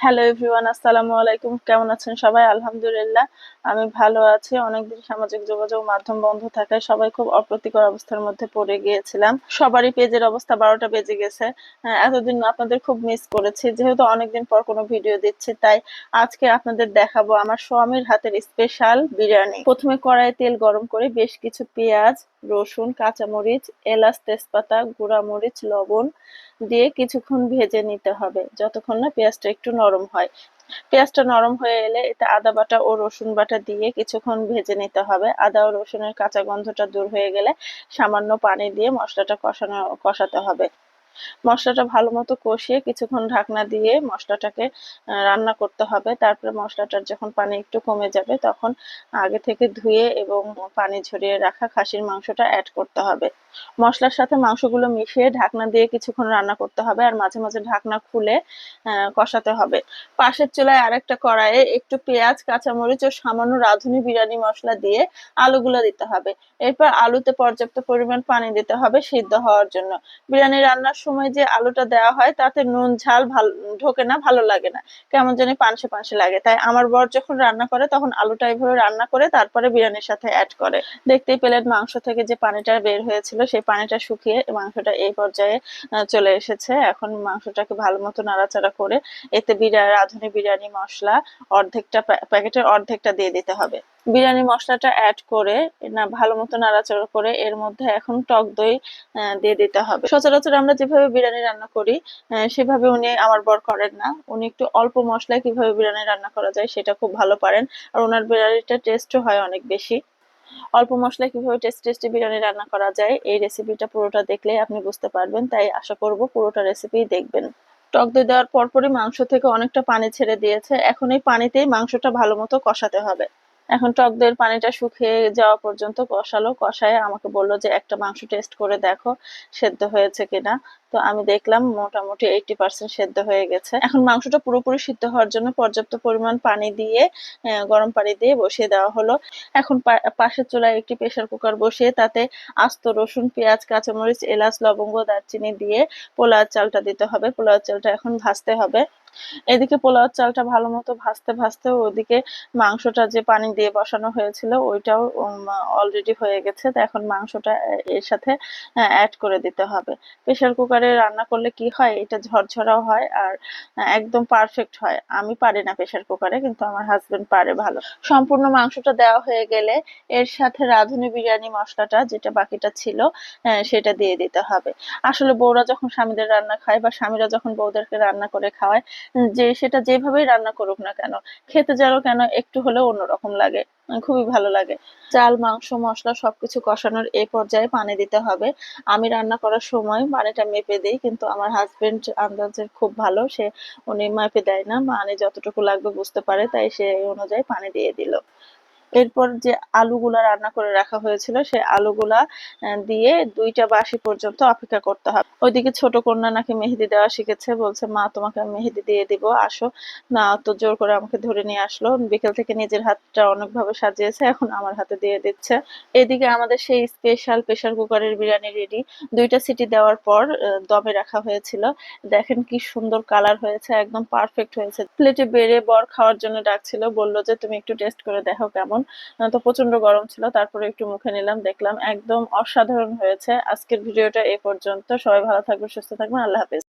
Hello everyone, আসসালামু আলাইকুম। কেমন আছেন সবাই? আলহামদুলিল্লাহ আমি ভালো আছি। অনেকদিন সামাজিক যোগাযোগ মাধ্যম বন্ধ থাকায় সবাই খুব অপ্রীতিকর অবস্থার মধ্যে পড়ে গিয়েছিলাম। সবারই পেজের অবস্থা 12টা বেজে গেছে। এতদিন আপনাদের খুব মিস করেছি, যেহেতু অনেকদিন পর কোনো ভিডিও দিচ্ছি, তাই আজকে আপনাদের দেখাবো আমার স্বামীর হাতের স্পেশাল বিরিয়ানি। প্রথমে কড়াইয়ে তেল গরম করে বেশ কিছু পেঁয়াজ, রসুন, কাঁচামরিচ, এলাচ, তেজপাতা, গুঁড়া মরিচ, লবণ দিয়ে কিছুক্ষণ ভেজে নিতে হবে, যতক্ষণ না পেঁয়াজটা একটু নরম হয়। পেঁয়াজটা নরম হয়ে এলে এতে আদা বাটা ও রসুন বাটা দিয়ে কিছুক্ষণ ভেজে নিতে হবে। আদা ও রসুনের কাঁচা গন্ধটা দূর হয়ে গেলে সামান্য পানি দিয়ে মশলাটা কষাতে হবে। মশলাটা ভালো মতো কষিয়ে কিছুক্ষণ ঢাকনা দিয়ে মশলাটাকে রান্না করতে হবে। তারপরে মশলাটার যখন পানি একটু কমে যাবে তখন আগে থেকে ধুয়ে এবং পানি ঝরিয়ে রাখা খাসির মাংসটা অ্যাড করতে হবে। মশলার সাথে মাংসগুলো মিশিয়ে ঢাকনা দিয়ে কিছুক্ষণ রান্না করতে হবে, আর মাঝে মাঝে ঢাকনা খুলে কষাতে হবে। পাশের চুলায় আরেকটা কড়াইয়ে একটু পেঁয়াজ, কাঁচামরিচ ও সামান্য রাঁধুনি বিরিয়ানি মশলা দিয়ে আলুগুলো দিতে হবে। এরপর আলুতে পর্যাপ্ত পরিমাণ পানি দিতে হবে সিদ্ধ হওয়ার জন্য। বিরিয়ানি রান্নার সময় যে আলুটা দেওয়া হয় তাতে নুন ঝাল ভালো ঢোকে না, ভালো লাগে না, কেমন জানি পানসে পানসে লাগে। তাই আমার বর যখন রান্না করে তখন আলুটা এইভাবে রান্না করে তারপরে বিরিয়ানির সাথে অ্যাড করে। দেখতেই পেলেন মাংস থেকে যে পানিটা বের হয়েছিল সেই পানিটা শুকিয়ে মাংসটা এই পর্যায়ে চলে এসেছে। এখন মাংসটাকে ভালো মতো নাড়াচাড়া করে এতে রাঁধুনি বিরিয়ানি মশলা অর্ধেকটা, প্যাকেটের অর্ধেকটা দিয়ে দিতে হবে। বিরিয়ানি মশলাটা অ্যাড করে ভালো মতো নাড়াচাড়া করে এর মধ্যে এখন টক দই দিয়ে দিতে হবে। সচরাচর আমরা যেভাবে বিরিয়ানি রান্না করি সেভাবে উনি, আমার বর, করেন না। উনি একটু অল্প মশলায় কিভাবে বিরিয়ানি রান্না করা যায় সেটা খুব ভালো পারেন, আর ওনার বিরিয়ানিটা টেস্টও হয় অনেক বেশি। অল্প মশলায় কিভাবে টেস্টি বিরিয়ানি রান্না করা যায় এই রেসিপিটা পুরোটা দেখলেই আপনি বুঝতে পারবেন, তাই আশা করব পুরোটা রেসিপি দেখবেন। টক দই দেওয়ার পরপরই মাংস থেকে অনেকটা পানি ছেড়ে দিয়েছে। এখন এই পানিতেই মাংসটা ভালো মতো কষাতে হবে। এখন টক দইয়ের পানিটা শুকিয়ে যাওয়া পর্যন্ত কষালো। কষায় আমাকে বললো যে একটা মাংস টেস্ট করে দেখো সেদ্ধ হয়েছে কিনা। তো আমি দেখলাম মোটামুটি 80% সেদ্ধ হয়ে গেছে। এখন মাংসটা পুরোপুরি সিদ্ধ হওয়ার জন্য পর্যাপ্ত পরিমাণ পানি দিয়ে গরম পানি দিয়ে বসিয়ে দেওয়া হলো। এখন পাশের চুলায় একটি প্রেসার কুকার বসিয়ে তাতে আস্ত রসুন, পেঁয়াজ, কাঁচামরিচ, এলাচ, লবঙ্গ, দারচিনি দিয়ে পোলাও চালটা দিতে হবে। পোলাও চালটা এখন ভাজতে হবে। এদিকে পোলাও চালটা ভালো মতো ভাজতে ভাজতে ওদিকে মাংসটা যে পানি দিয়ে বসানো হয়েছিল ওইটাও অলরেডি হয়ে গেছে। তো এখন মাংসটা এর সাথে অ্যাড করে দিতে হবে। প্রেসার কুকারে রান্না করলে কি হয়, এটা ঝরঝরাও হয় আর একদম পারফেক্ট হয়। আমি পারি না প্রেসার কুকারে, কিন্তু আমার হাজবেন্ড পারে ভালো। সম্পূর্ণ মাংসটা দেওয়া হয়ে গেলে এর সাথে রাঁধুনি বিরিয়ানি মশলাটা যেটা বাকিটা ছিল সেটা দিয়ে দিতে হবে। আসলে বউরা যখন স্বামীদের রান্না খায় বা স্বামীরা যখন বউদেরকে রান্না করে খাওয়ায়, যে সেটা যেভাবেই রান্না করুক না কেন খেতে যেন কেন একটু হলেও অন্যরকম লাগে, খুবই ভালো লাগে। চাল, মাংস, মশলা সবকিছু কষানোর এই পর্যায়ে পানি দিতে হবে। আমি রান্না করার সময় পানিটা মেপে দিই, কিন্তু আমার হাজবেন্ড আন্দাজের খুব ভালো, উনি মেপে দেয় না, মানে যতটুকু লাগবে বুঝতে পারে, তাই সে এই অনুযায়ী পানি দিয়ে দিল। এরপর যে আলুগুলা রান্না করে রাখা হয়েছিল সেই আলুগুলা দিয়ে 2টা বাঁশি পর্যন্ত অপেক্ষা করতে হবে। ওইদিকে ছোট কন্যা নাকি মেহেদি দেওয়া শিখেছে, বলছে মা তোমাকে আমি মেহেদি দিয়ে দিব, আসো। না, তো জোর করে আমাকে ধরে নিয়ে আসলো। বিকেল থেকে নিজের হাতটা অনেকভাবে সাজিয়েছে, এখন আমার হাতে দিয়ে দিচ্ছে। এদিকে আমাদের সেই স্পেশাল প্রেসার কুকারের বিরিয়ানি রেডি। 2টা সিটি দেওয়ার পর দমে রাখা হয়েছিল। দেখেন কি সুন্দর কালার হয়েছে, একদম পারফেক্ট হয়েছে। প্লেটে বেড়ে বর খাওয়ার জন্য ডাকছিল, বললো যে তুমি একটু টেস্ট করে দেখো কেমন। তো প্রচন্ড গরম ছিল, তারপরে একটু মুখে নিলাম, দেখলাম একদম অসাধারণ হয়েছে। আজকের ভিডিওটা এ পর্যন্ত। সবাই ভালো থাকবেন, সুস্থ থাকবেন, আল্লাহ হাফেজ।